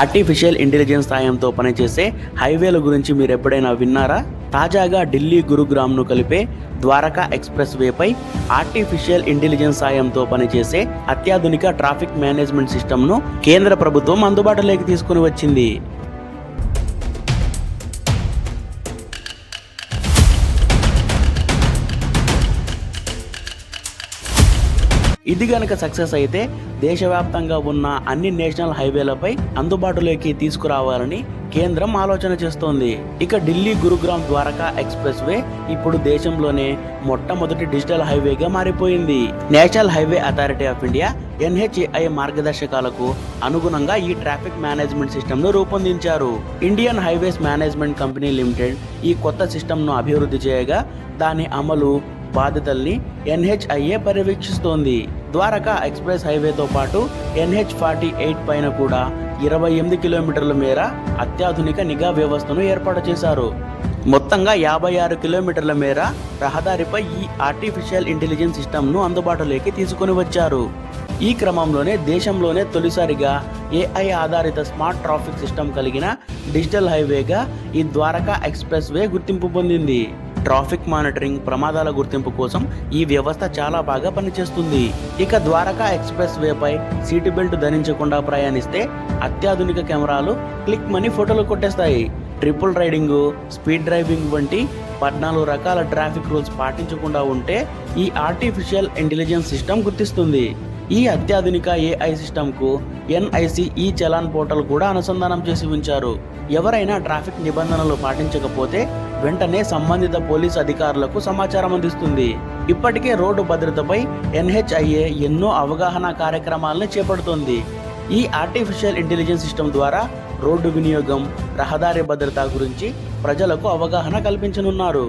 Artificial intelligence సాయంతో పనిచేసే హైవేల గురించి మీరు ఎప్పుడైనా విన్నారా? తాజాగా ఢిల్లీ గురుగ్రామ్ను కలిపే ద్వారకా ఎక్స్ప్రెస్ వేపై ఆర్టిఫిషియల్ ఇంటెలిజెన్స్ సాయంతో పనిచేసే అత్యాధునిక ట్రాఫిక్ మేనేజ్మెంట్ సిస్టమ్ను కేంద్ర ప్రభుత్వం అందుబాటులోకి తీసుకుని వచ్చింది. ఇది గనక సక్సెస్ అయితే దేశవ్యాప్తంగా ఉన్న అన్ని నేషనల్ హైవేలపై అందుబాటులోకి తీసుకురావాలని కేంద్రం ఆలోచన చేస్తోంది. ఇక ఢిల్లీ గురుగ్రామ్ ద్వారకా ఎక్స్ప్రెస్ వే ఇప్పుడు దేశంలోనే మొట్టమొదటి డిజిటల్ హైవేగా మారిపోయింది. National highway authority of India NHAI మార్గదర్శకాలకు అనుగుణంగా ఈ ట్రాఫిక్ మేనేజ్మెంట్ సిస్టమ్ను రూపొందించారు. Indian highways management company limited ఈ కొత్త సిస్టమ్ను అభివృద్ధి చేయగా దాని అమలు బాధ్యతల్ని NHAI పర్యవేక్షిస్తోంది. ద్వారకా ఎక్స్ప్రెస్ హైవేతో పాటు NH-48 పైన కూడా 28 కిలోమీటర్ల మేర అత్యాధునిక నిఘా వ్యవస్థను ఏర్పాటు చేశారు. మొత్తంగా 56 కిలోమీటర్ల మేర రహదారిపై ఈ ఆర్టిఫిషియల్ ఇంటెలిజెన్స్ సిస్టమ్ను అందుబాటులోకి తీసుకుని వచ్చారు. ఈ క్రమంలోనే దేశంలోనే తొలిసారిగా AI ఆధారిత స్మార్ట్ ట్రాఫిక్ సిస్టమ్ కలిగిన డిజిటల్ హైవేగా ఈ ద్వారకా ఎక్స్ప్రెస్ వే గుర్తింపు పొందింది. ట్రాఫిక్ మానిటరింగ్, ప్రమాదాల గుర్తింపు కోసం ఈ వ్యవస్థ చాలా బాగా పనిచేస్తుంది. ఇక ద్వారకా ఎక్స్ప్రెస్ వేపై సీటు బెల్ట్ ధరించకుండా ప్రయాణిస్తే అత్యాధునిక కెమెరాలు క్లిక్ మని ఫోటోలు కొట్టేస్తాయి. ట్రిపుల్ రైడింగ్, స్పీడ్ డ్రైవింగ్ వంటి 14 రకాల ట్రాఫిక్ రూల్స్ పాటించకుండా ఉంటే ఈ ఆర్టిఫిషియల్ ఇంటెలిజెన్స్ సిస్టమ్ గుర్తిస్తుంది. ఈ అత్యాధునిక AI సిస్టమ్కు NIC ఈ చలాన్ పోర్టల్ కూడా అనుసంధానం చేసి ఉంచారు. ఎవరైనా ట్రాఫిక్ నిబంధనలు పాటించకపోతే వెంటనే సంబంధిత పోలీస్ అధికారులకు సమాచారం అందిస్తుంది. ఇప్పటికే రోడ్డు భద్రతపై NHAI ఎన్నో అవగాహన కార్యక్రమాలను చేపడుతోంది. ఈ ఆర్టిఫిషియల్ ఇంటెలిజెన్స్ సిస్టమ్ ద్వారా రోడ్డు వినియోగం, రహదారి భద్రత గురించి ప్రజలకు అవగాహన కల్పించనున్నారు.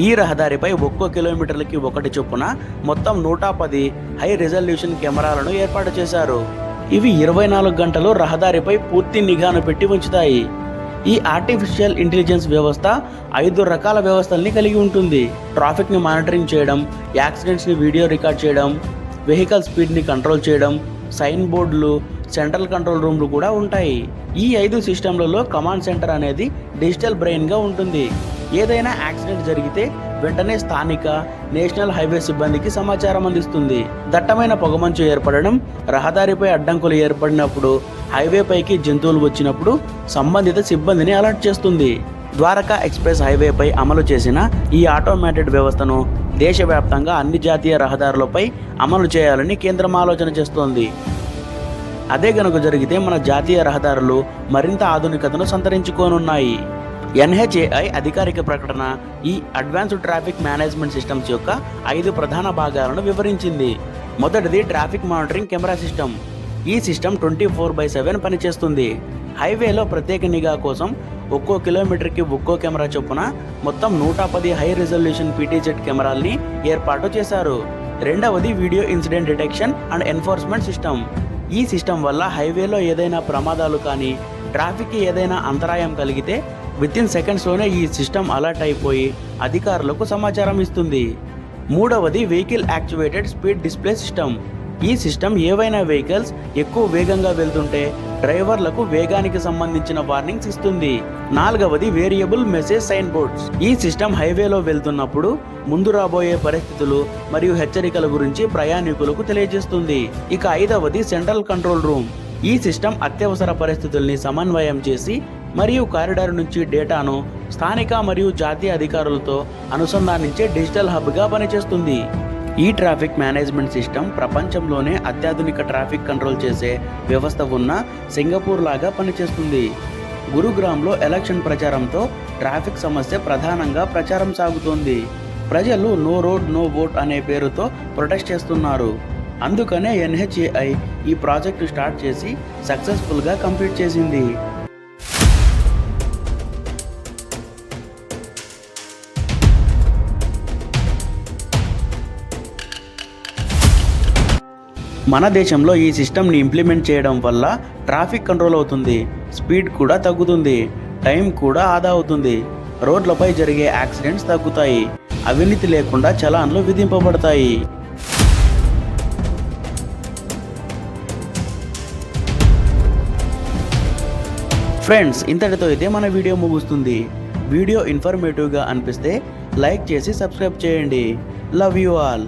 ఈ రహదారిపై ఒక్కో కిలోమీటర్లకి 1 చొప్పున మొత్తం 110 హై రిజల్యూషన్ కెమెరాలను ఏర్పాటు చేశారు. ఇవి 24 గంటలు రహదారిపై పూర్తి నిఘాను పెట్టి ఉంచుతాయి. ఈ ఆర్టిఫిషియల్ ఇంటెలిజెన్స్ వ్యవస్థ 5 రకాల వ్యవస్థల్ని కలిగి ఉంటుంది. ట్రాఫిక్ని మానిటరింగ్ చేయడం, యాక్సిడెంట్స్ని వీడియో రికార్డ్ చేయడం, వెహికల్ స్పీడ్ని కంట్రోల్ చేయడం, సైన్ బోర్డులు, సెంట్రల్ కంట్రోల్ రూమ్లు కూడా ఉంటాయి. ఈ 5 సిస్టంలలో కమాండ్ సెంటర్ అనేది డిజిటల్ బ్రెయిన్గా ఉంటుంది. ఏదైనా యాక్సిడెంట్ జరిగితే వెంటనే స్థానిక నేషనల్ హైవే సిబ్బందికి సమాచారం అందిస్తుంది. దట్టమైన పొగమంచు ఏర్పడడం, రహదారిపై అడ్డంకులు ఏర్పడినప్పుడు, హైవేపైకి జంతువులు వచ్చినప్పుడు సంబంధిత సిబ్బందిని అలర్ట్ చేస్తుంది. ద్వారకా ఎక్స్ప్రెస్ హైవేపై అమలు చేసిన ఈ ఆటోమేటెడ్ వ్యవస్థను దేశవ్యాప్తంగా అన్ని జాతీయ రహదారులపై అమలు చేయాలని కేంద్రం ఆలోచన చేస్తోంది. అదే గనుక జరిగితే మన జాతీయ రహదారులు మరింత ఆధునికతను సంతరించుకోనున్నాయి. NHAI అధికారిక ప్రకటన ఈ అడ్వాన్స్డ్ ట్రాఫిక్ మేనేజ్మెంట్ సిస్టమ్స్ యొక్క 5 ప్రధాన భాగాలను వివరించింది. మొదటిది ట్రాఫిక్ మానిటరింగ్ కెమెరా సిస్టమ్. ఈ సిస్టమ్ 24/7 పనిచేస్తుంది. హైవేలో ప్రత్యేక నిఘా కోసం ఒక్కో కిలోమీటర్కి ఒక్కో కెమెరా చొప్పున మొత్తం 110 హై రిజల్యూషన్ PTZ కెమెరాల్ని ఏర్పాటు చేశారు. రెండవది video incident detection and enforcement system. ఈ సిస్టమ్ వల్ల హైవేలో ఏదైనా ప్రమాదాలు కానీ, ట్రాఫిక్కి ఏదైనా అంతరాయం కలిగితే వితిన్ సెకండ్స్లోనే ఈ సిస్టమ్ అలర్ట్ అయిపోయి అధికారులకు సమాచారం ఇస్తుంది. మూడవది vehicle activated speed display system. ఈ సిస్టమ్ ఏవైనా వెహికల్స్ ఎక్కువ వేగంగా వెళ్తుంటే డ్రైవర్లకు వేగానికి సంబంధించిన వార్నింగ్స్ ఇస్తుంది. నాలుగవది వేరియబుల్ మెసేజ్ సైన్ బోర్డ్స్. ఈ సిస్టమ్ హైవేలో వెళ్తున్నప్పుడు ముందు రాబోయే పరిస్థితులు మరియు హెచ్చరికల గురించి ప్రయాణికులకు తెలియజేస్తుంది. ఇక ఐదవది సెంట్రల్ కంట్రోల్ రూమ్. ఈ సిస్టమ్ అత్యవసర పరిస్థితుల్ని సమన్వయం చేసి మరియు కారిడార్ నుంచి డేటాను స్థానిక మరియు జాతీయ అధికారులతో అనుసంధానించే డిజిటల్ హబ్గా పనిచేస్తుంది. ఈ ట్రాఫిక్ మేనేజ్మెంట్ సిస్టమ్ ప్రపంచంలోనే అత్యాధునిక ట్రాఫిక్ కంట్రోల్ చేసే వ్యవస్థ ఉన్న సింగపూర్ లాగా పనిచేస్తుంది. గురుగ్రామ్లో ఎలక్షన్ ప్రచారంతో ట్రాఫిక్ సమస్య ప్రధానంగా ప్రచారం సాగుతోంది. ప్రజలు నో రోడ్ నో ఓట్ అనే పేరుతో ప్రొటెస్ట్ చేస్తున్నారు. అందుకనే NHAI ఈ ప్రాజెక్టు స్టార్ట్ చేసి సక్సెస్ఫుల్గా కంప్లీట్ చేసింది. మన దేశంలో ఈ సిస్టమ్ని ఇంప్లిమెంట్ చేయడం వల్ల ట్రాఫిక్ కంట్రోల్ అవుతుంది, స్పీడ్ కూడా తగ్గుతుంది, టైం కూడా ఆదా అవుతుంది, రోడ్లపై జరిగే యాక్సిడెంట్స్ తగ్గుతాయి, అవినీతి లేకుండా చలాన్లు విధింపబడతాయి. ఫ్రెండ్స్, ఇంతటితో అయితే మన వీడియో ముగుస్తుంది. వీడియో ఇన్ఫర్మేటివ్గా అనిపిస్తే లైక్ చేసి సబ్స్క్రైబ్ చేయండి. Love you all.